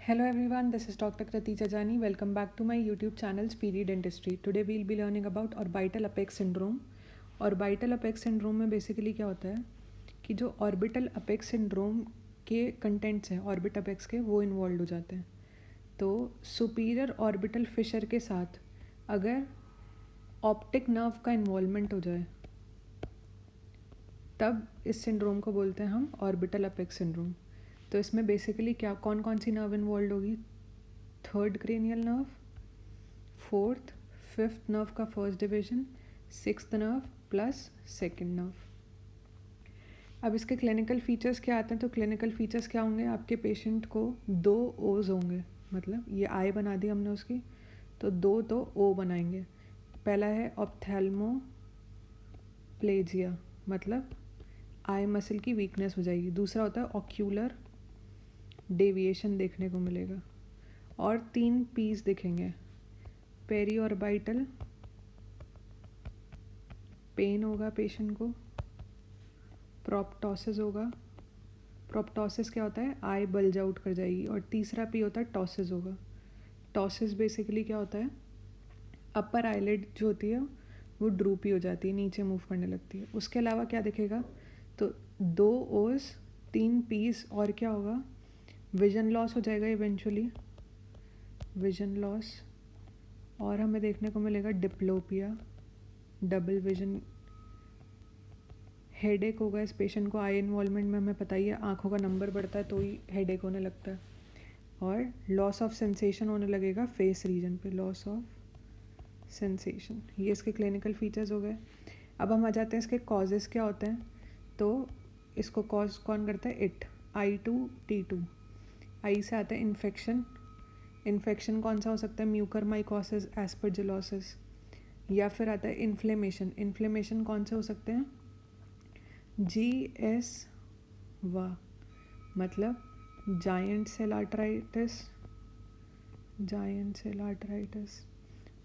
Hello everyone, this is Dr. Krati Chajani. Welcome back to my YouTube channel Speedy Dentistry. Today we'll be learning about orbital apex syndrome. Orbital apex syndrome में basically क्या होता है कि जो orbital apex syndrome के contents हैं orbit apex के वो इन्वॉल्व हो जाते हैं. तो सुपीरियर ऑर्बिटल फिशर के साथ अगर ऑप्टिक नर्व का इन्वॉल्वमेंट हो जाए तब इस सिंड्रोम को बोलते हैं हम ऑर्बिटल अपेक्स सिंड्रोम. तो इसमें बेसिकली क्या कौन कौन सी नर्व इन्वॉल्व होगी? Third cranial nerve, fourth fifth nerve का first division, sixth nerve plus second nerve. अब इसके क्लिनिकल फीचर्स क्या आते हैं? तो क्लिनिकल फीचर्स क्या होंगे? आपके पेशेंट को 2 ओज होंगे, मतलब ये आई बना दी हमने उसकी, तो 2 तो ओ बनाएंगे. पहला है ऑप्थेल्मोप्लेजिया, मतलब आई मसल की वीकनेस हो जाएगी. दूसरा होता है ऑक्यूलर डेविएशन देखने को मिलेगा. और 3 पीस दिखेंगे. पेरी ऑर्बिटल पेन होगा पेशेंट को, प्रोप्टोसिस होगा. प्रोप्टोसिस क्या होता है? आई बल्ज आउट कर जाएगी. और तीसरा पी होता है टॉसिस होगा. टॉसिस बेसिकली क्या होता है? अपर आईलिड जो होती है वो ड्रूपी हो जाती है, नीचे मूव करने लगती है. उसके अलावा क्या दिखेगा? तो 2 ओज, 3 पीस, और क्या होगा? विजन लॉस हो जाएगा इवेंचुअली, विजन लॉस. और हमें देखने को मिलेगा डिप्लोपिया, डबल विजन. हेडेक होगा इस पेशेंट को. आई इन्वॉल्वमेंट में हमें पता ही है आँखों का नंबर बढ़ता है तो ही हेडेक होने लगता है. और लॉस ऑफ सेंसेशन होने लगेगा फेस रीजन पे, लॉस ऑफ सेंसेशन. ये इसके क्लिनिकल फीचर्स हो गए. अब हम आ जाते हैं इसके कॉजेज़ क्या होते हैं. तो इसको कॉज कौन करता है? इट. I2T2. आई से आता है इन्फेक्शन. इन्फेक्शन कौन सा हो सकता है? Mucormycosis, aspergillosis. या फिर आता है इन्फ्लेमेशन. इन्फ्लेमेशन कौन से हो सकते हैं? GS वा, मतलब giant cell arthritis, giant cell arthritis.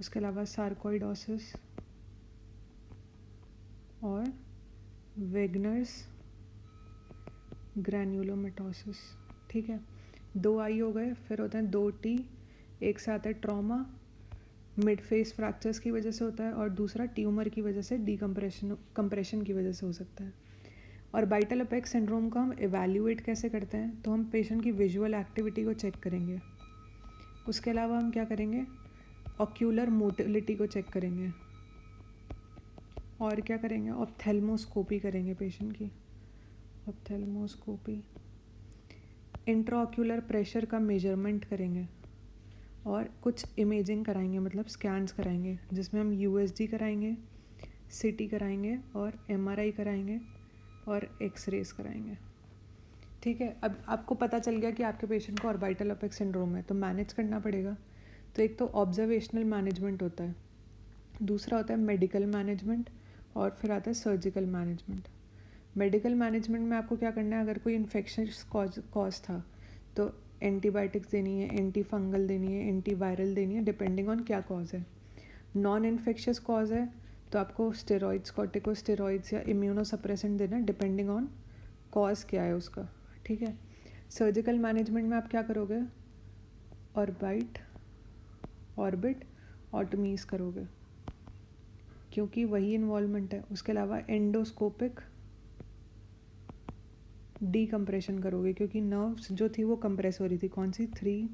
उसके अलावा सार्कोइडोसिस और वेगनर्स ग्रैन्युलोमेटोसिस. ठीक है, 2 आई हो गए. फिर होते हैं 2T. एक से आता है ट्रॉमा, मिड फेस फ्रैक्चर्स की वजह से होता है, और दूसरा ट्यूमर की वजह से, कंप्रेशन की वजह से हो सकता है. और ऑर्बिटल अपेक्स सिंड्रोम को हम इवैल्यूएट कैसे करते हैं? तो हम पेशेंट की विजुअल एक्टिविटी को चेक करेंगे. उसके अलावा हम क्या करेंगे? ऑक्यूलर मोटिलिटी को चेक करेंगे. और क्या करेंगे? ऑप्थेल्मोस्कोपी करेंगे पेशेंट की, ऑप्थेल्मोस्कोपी. इंट्राऑक्यूलर प्रेशर का मेजरमेंट करेंगे. और कुछ इमेजिंग कराएंगे, मतलब स्कैन्स कराएंगे, जिसमें हम USG कराएंगे, CT कराएंगे, और MRI कराएंगे, और एक्सरेज कराएंगे. ठीक है, अब आपको पता चल गया कि आपके पेशेंट को ऑर्बिटल अपेक्स सिंड्रोम है, तो मैनेज करना पड़ेगा. तो एक तो ऑब्जर्वेशनल मैनेजमेंट होता है, दूसरा होता है मेडिकल मैनेजमेंट, और फिर आता है सर्जिकल मैनेजमेंट. मेडिकल मैनेजमेंट में आपको क्या करना है? अगर कोई इन्फेक्शस कॉज था तो एंटीबायोटिक्स देनी है, एंटी फंगल देनी है, एंटीवायरल देनी है, डिपेंडिंग ऑन क्या कॉज है. नॉन इन्फेक्शस कॉज है तो आपको स्टेरॉइड्स, कॉर्टिकोस्टेरॉइड्स या इम्यूनोसप्रेसेंट देना है, डिपेंडिंग ऑन कॉज क्या है उसका. ठीक है. सर्जिकल मैनेजमेंट में आप क्या करोगे? ऑर्बिट ऑटमीज करोगे, क्योंकि वही इन्वॉल्वमेंट है. उसके अलावा एंडोस्कोपिक डीकम्प्रेशन करोगे, क्योंकि नर्व्स जो थी वो कंप्रेस हो रही थी. कौन सी? 3,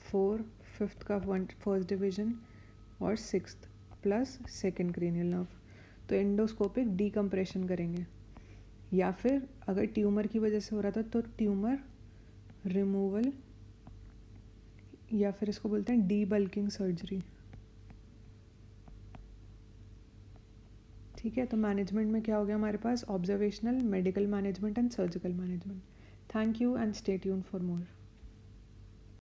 4, 5th का फर्स्ट डिवीजन और 6th plus second cranial nerve. तो एंडोस्कोपिक डीकम्प्रेशन करेंगे. या फिर अगर ट्यूमर की वजह से हो रहा था तो ट्यूमर रिमूवल, या फिर इसको बोलते हैं डीबल्किंग सर्जरी. ठीक है, तो मैनेजमेंट में क्या हो गया हमारे पास? Observational, medical management and surgical management. Thank you and stay tuned for more.